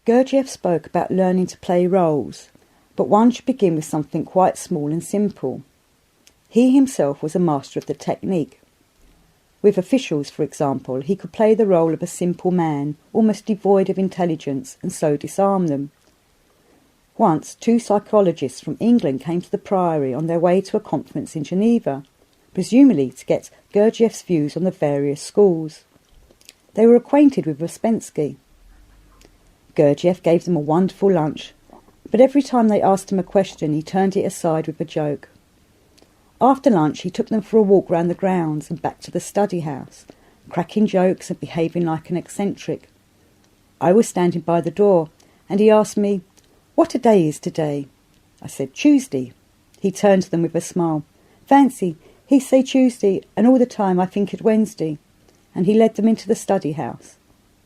Gurdjieff spoke about learning to play roles, but one should begin with something quite small and simple. He himself was a master of the technique. With officials, for example, he could play the role of a simple man, almost devoid of intelligence, and so disarm them. Once, 2 psychologists from England came to the Priory on their way to a conference in Geneva, presumably to get Gurdjieff's views on the various schools. They were acquainted with Ouspensky. Gurdjieff gave them a wonderful lunch, but every time they asked him a question he turned it aside with a joke. After lunch he took them for a walk round the grounds and back to the study house, cracking jokes and behaving like an eccentric. I was standing by the door, and he asked me, "What a day is today?" I said, "Tuesday." He turned to them with a smile. "Fancy, he say Tuesday, and all the time I think it Wednesday." And he led them into the study house.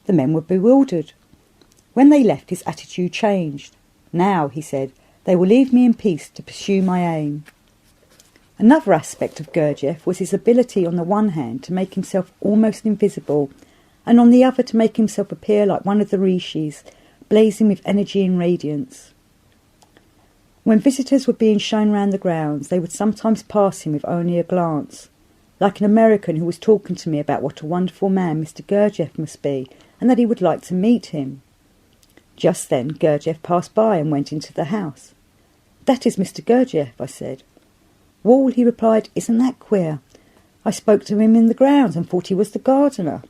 The men were bewildered. When they left, his attitude changed. "Now," he said, "they will leave me in peace to pursue my aim." Another aspect of Gurdjieff was his ability on the one hand to make himself almost invisible, and on the other to make himself appear like one of the rishis, blazing with energy and radiance. When visitors were being shown round the grounds, they would sometimes pass him with only a glance, like an American who was talking to me about what a wonderful man Mr. Gurdjieff must be, and that he would like to meet him. Just then Gurdjieff passed by and went into the house. "That is Mr. Gurdjieff," I said. "Wall," he replied, "isn't that queer? I spoke to him in the grounds and thought he was the gardener."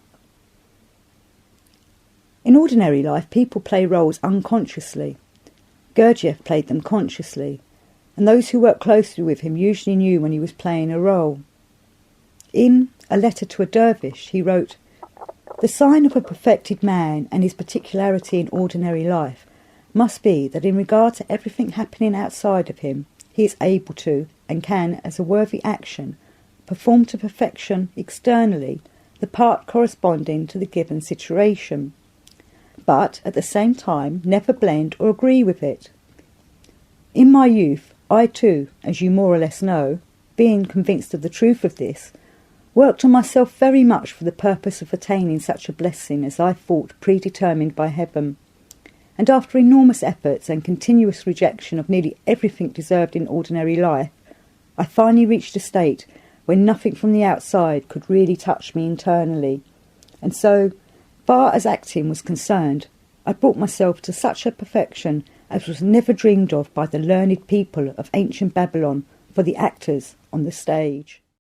In ordinary life, people play roles unconsciously. Gurdjieff played them consciously, and those who worked closely with him usually knew when he was playing a role. In A Letter to a Dervish, he wrote, "The sign of a perfected man and his particularity in ordinary life must be that in regard to everything happening outside of him, he is able to, and can, as a worthy action, perform to perfection externally the part corresponding to the given situation, but at the same time never blend or agree with it. In my youth, I too, as you more or less know, being convinced of the truth of this, worked on myself very much for the purpose of attaining such a blessing as I thought predetermined by heaven, and after enormous efforts and continuous rejection of nearly everything deserved in ordinary life, I finally reached a state when nothing from the outside could really touch me internally, and so far as acting was concerned, I brought myself to such a perfection as was never dreamed of by the learned people of ancient Babylon for the actors on the stage."